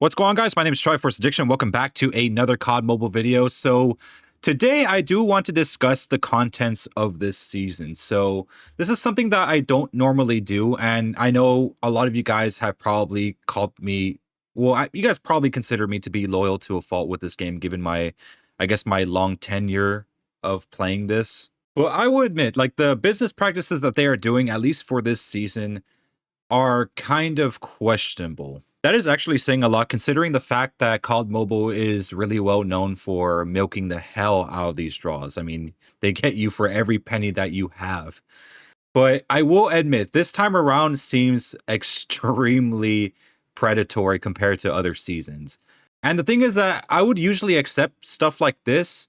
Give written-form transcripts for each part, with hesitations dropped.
What's going on, guys? My name is Triforce Addiction. Welcome back to another COD mobile video. So today I do want to discuss the contents of this season. So this is something that I don't normally do, and I know a lot of you guys have probably called me, you guys probably consider me to be loyal to a fault with this game, given my, I guess, my long tenure of playing this. Well, I will admit, like, the business practices that they are doing, at least for this season, are kind of questionable. That is actually saying a lot, considering the fact that COD Mobile is really well known for milking the hell out of these draws. I mean, they get you for every penny that you have. But I will admit, this time around seems extremely predatory compared to other seasons. And the thing is that I would usually accept stuff like this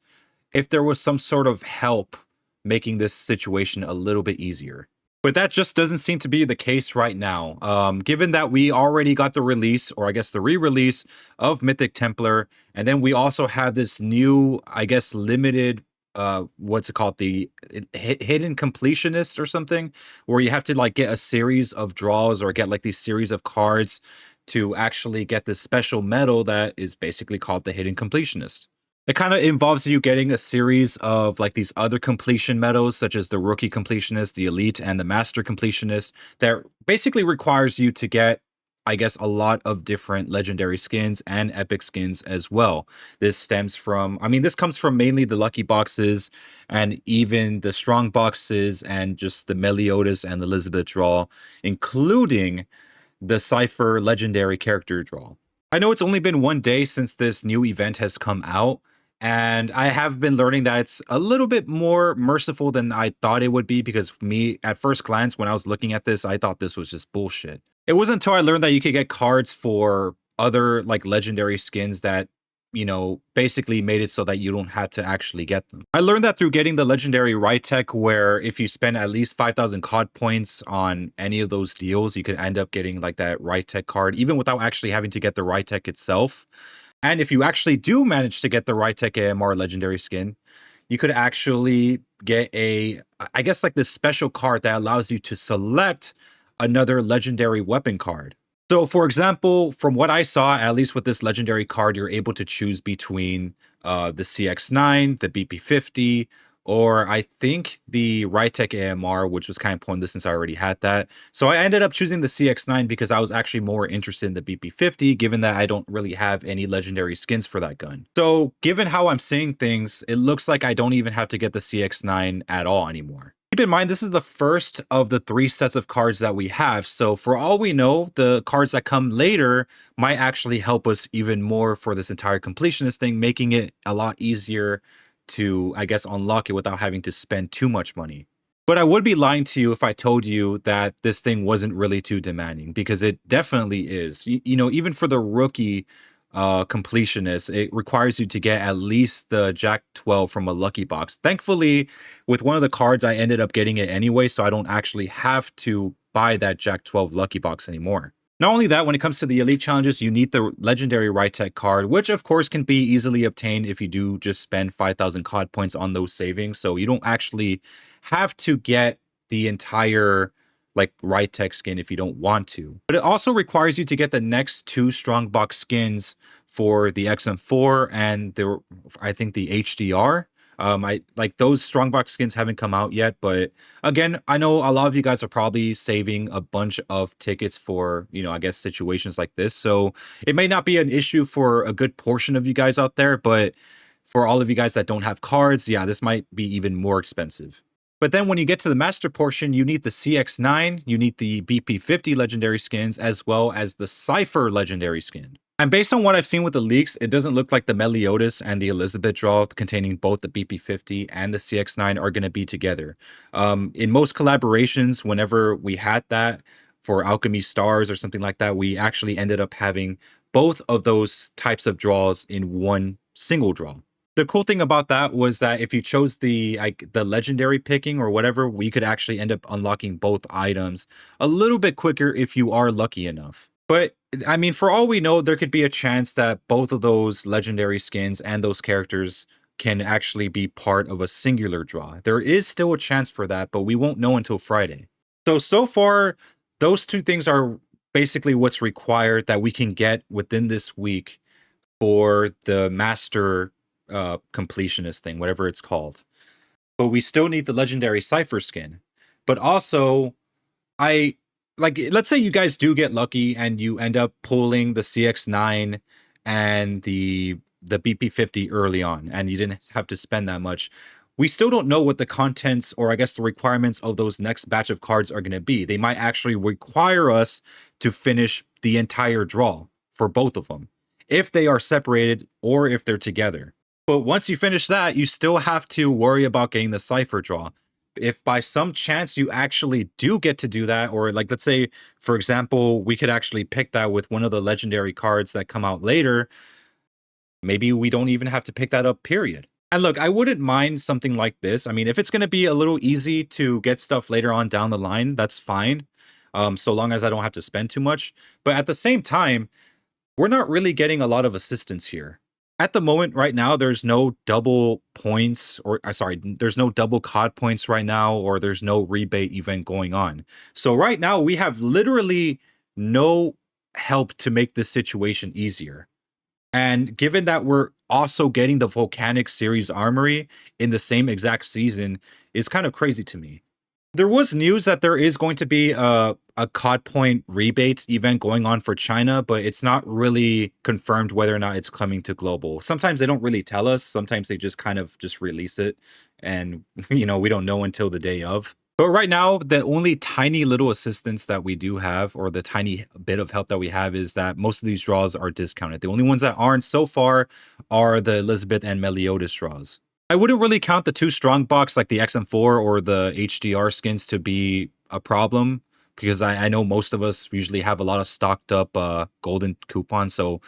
if there was some sort of help making this situation a little bit easier. But that just doesn't seem to be the case right now. Given that we already got the release, or I guess the re-release of Mythic Templar, and then we also have this new, I guess, limited, what's it called, the hidden completionist or something, where you have to like get a series of draws or get like these series of cards to actually get this special medal that is basically called the hidden completionist. It kind of involves you getting a series of like these other completion medals, such as the rookie completionist, the elite, and the master completionist, that basically requires you to get, I guess, a lot of different legendary skins and epic skins as well. This stems from, I mean, this comes from mainly the lucky boxes and even the strong boxes and just the Meliodas and the Elizabeth draw, including the Cypher legendary character draw. I know it's only been one day since this new event has come out, and I have been learning that it's a little bit more merciful than I thought it would be, because me, at first glance, when I was looking at this, I thought this was just bullshit. It wasn't until I learned that you could get cards for other like legendary skins that, you know, basically made it so that you don't have to actually get them. I learned that through getting the legendary Rytech, where if you spend at least 5,000 COD points on any of those deals, you could end up getting like that Rytech card, even without actually having to get the Rytech itself. And if you actually do manage to get the Rytech AMR legendary skin, you could actually get a, I guess, like this special card that allows you to select another legendary weapon card. So, for example, from what I saw, at least with this legendary card, you're able to choose between the CX9, the BP50, or I think the Rytech AMR, which was kind of pointless since I already had that. So I ended up choosing the CX9 because I was actually more interested in the BP50, given that I don't really have any legendary skins for that gun. So given how I'm seeing things, it looks like I don't even have to get the CX9 at all anymore. Keep in mind, this is the first of the 3 sets of cards that we have, so for all we know, the cards that come later might actually help us even more for this entire completionist thing, making it a lot easier to, I guess, unlock it without having to spend too much money. But I would be lying to you if I told you that this thing wasn't really too demanding, because it definitely is. You know, even for the rookie completionist, it requires you to get at least the Jack 12 from a lucky box. Thankfully, with one of the cards, I ended up getting it anyway, so I don't actually have to buy that Jack 12 lucky box anymore. Not only that, when it comes to the elite challenges, you need the legendary Rytech card, which of course can be easily obtained if you do just spend 5,000 COD points on those savings. So you don't actually have to get the entire like Rytech skin if you don't want to. But it also requires you to get the next 2 strongbox skins for the XM4 and the, I think, the HDR. I like those strongbox skins haven't come out yet, but again, I know a lot of you guys are probably saving a bunch of tickets for, you know, I guess situations like this. So it may not be an issue for a good portion of you guys out there, but for all of you guys that don't have cards, yeah, this might be even more expensive. But then when you get to the master portion, you need the CX9, you need the BP50 legendary skins, as well as the Cypher legendary skin. And based on what I've seen with the leaks, it doesn't look like the Meliodas and the Elizabeth draw containing both the BP50 and the CX9 are going to be together. In most collaborations, whenever we had that for Alchemy Stars or something like that, we actually ended up having both of those types of draws in one single draw. The cool thing about that was that if you chose the legendary picking or whatever, we could actually end up unlocking both items a little bit quicker if you are lucky enough. But I mean, for all we know, there could be a chance that both of those legendary skins and those characters can actually be part of a singular draw. There is still a chance for that, but we won't know until Friday. So far, those 2 things are basically what's required that we can get within this week for the master completionist thing, whatever it's called. But we still need the legendary Cypher skin. But also, I like, let's say you guys do get lucky and you end up pulling the CX9 and the BP50 early on, and you didn't have to spend that much. We still don't know what the contents, or I guess the requirements of those next batch of cards are going to be. They might actually require us to finish the entire draw for both of them, if they are separated or if they're together. But once you finish that, you still have to worry about getting the Cypher draw. If by some chance you actually do get to do that, or like, let's say, for example, we could actually pick that with one of the legendary cards that come out later, maybe we don't even have to pick that up, period. And look, I wouldn't mind something like this. I mean, if it's going to be a little easy to get stuff later on down the line, that's fine. So long as I don't have to spend too much. But at the same time, we're not really getting a lot of assistance here. At the moment right now, there's no double points, or sorry, there's no double COD points right now, or there's no rebate event going on. So right now we have literally no help to make this situation easier. And given that we're also getting the Volcanic Series Armory in the same exact season is kind of crazy to me. There was news that there is going to be a COD point rebate event going on for China, but it's not really confirmed whether or not it's coming to global. Sometimes they don't really tell us. Sometimes they just kind of just release it, and we don't know until the day of. But right now, the only tiny little assistance that we do have, or the tiny bit of help that we have, is that most of these draws are discounted. The only ones that aren't so far are the Elizabeth and Meliodas draws. I wouldn't really count the two strong box like the XM4 or the HDR skins to be a problem, because I know most of us usually have a lot of stocked up golden coupons, so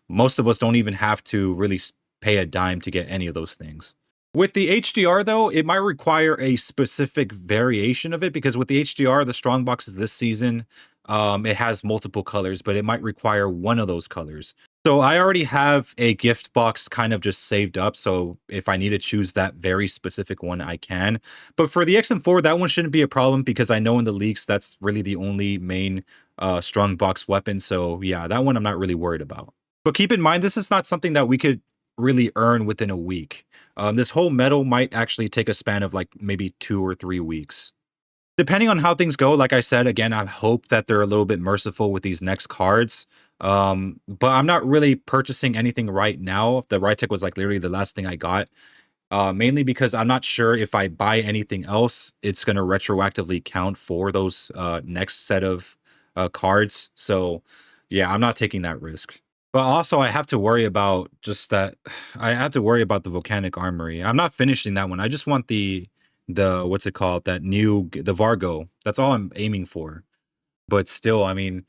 most of us don't even have to really pay a dime to get any of those things. With the HDR though, it might require a specific variation of it, because with the HDR, the strong boxes this season, it has multiple colors, but it might require one of those colors. So I already have a gift box kind of just saved up, so if I need to choose that very specific one, I can. But for the XM4, that one shouldn't be a problem, because I know in the leaks that's really the only main strong box weapon. So yeah, that one I'm not really worried about. But keep in mind, this is not something that we could really earn within a week. This whole medal might actually take a span of like maybe 2 or 3 weeks. Depending on how things go, like I said, again, I hope that they're a little bit merciful with these next cards. But I'm not really purchasing anything right now. The right tech was like literally the last thing I got. Mainly because I'm not sure if I buy anything else, it's going to retroactively count for those next set of cards. So yeah, I'm not taking that risk. But also, I have to worry about just that. I have to worry about the volcanic armory. I'm not finishing that one. I just want the what's it called? That new the Vargo. That's all I'm aiming for. But still, I mean,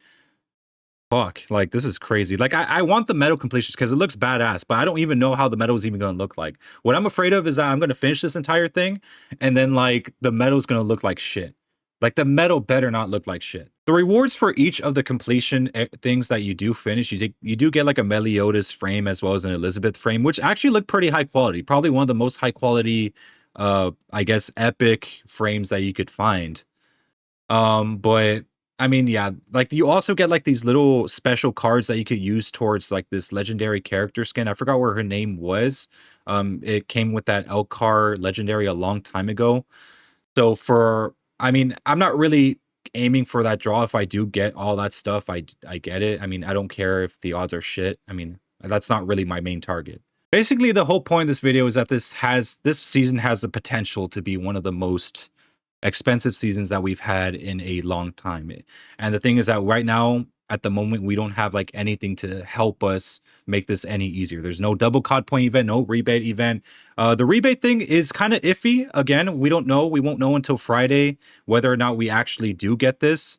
fuck, like this is crazy. Like I want the metal completions because it looks badass, but I don't even know how the metal is even gonna look like. What I'm afraid of is that I'm gonna finish this entire thing, and then like the metal's gonna look like shit. Like the metal better not look like shit. The rewards for each of the completion things that you do finish, you do get like a Meliodas frame as well as an Elizabeth frame, which actually look pretty high quality. Probably one of the most high quality, I guess, epic frames that you could find. But I mean, yeah, like you also get like these little special cards that you could use towards like this legendary character skin. I forgot where her name was. It came with that Elcar legendary a long time ago. So I mean, I'm not really aiming for that draw. If I do get all that stuff, I get it. I mean, I don't care if the odds are shit. I mean, that's not really my main target. Basically, the whole point of this video is that this season has the potential to be one of the most expensive seasons that we've had in a long time. And the thing is that right now, at the moment, we don't have like anything to help us make this any easier. There's no double COD point event, no rebate event. The rebate thing is kind of iffy. Again, we don't know. We won't know until Friday whether or not we actually do get this.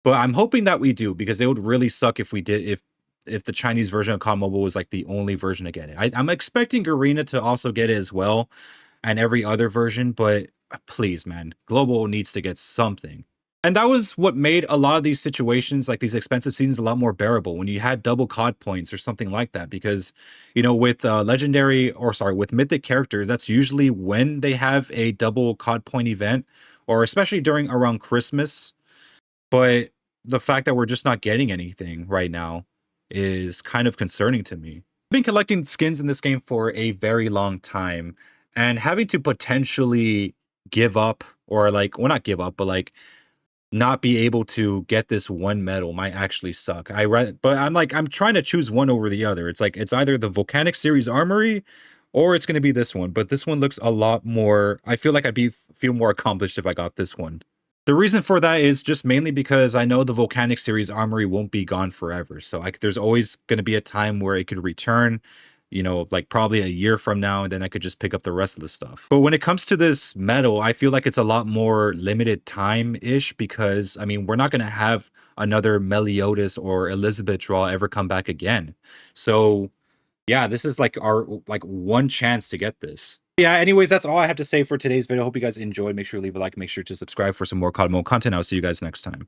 But I'm hoping that we do, because it would really suck if we did, if the Chinese version of COD Mobile was like the only version to get it. I'm expecting Garena to also get it as well, and every other version, but please, man, Global needs to get something. And that was what made a lot of these situations, like these expensive seasons, a lot more bearable when you had double COD points or something like that. Because, with with mythic characters, that's usually when they have a double COD point event, or especially around Christmas. But the fact that we're just not getting anything right now is kind of concerning to me. I've been collecting skins in this game for a very long time, and having to potentially give up, or like, well, not give up, but like not be able to get this one medal might actually suck. But I'm like, I'm trying to choose one over the other. It's like, it's either the Volcanic Series Armory or it's going to be this one. But this one looks a lot more, I feel like feel more accomplished if I got this one. The reason for that is just mainly because I know the Volcanic Series Armory won't be gone forever. So there's always going to be a time where it could return, like probably a year from now, and then I could just pick up the rest of the stuff. But when it comes to this medal, I feel like it's a lot more limited time-ish because, I mean, we're not going to have another Meliodas or Elizabeth draw ever come back again. So yeah, this is like our like one chance to get this. Yeah, anyways, that's all I have to say for today's video. Hope you guys enjoyed. Make sure to leave a like, make sure to subscribe for some more COD mode content. I'll see you guys next time.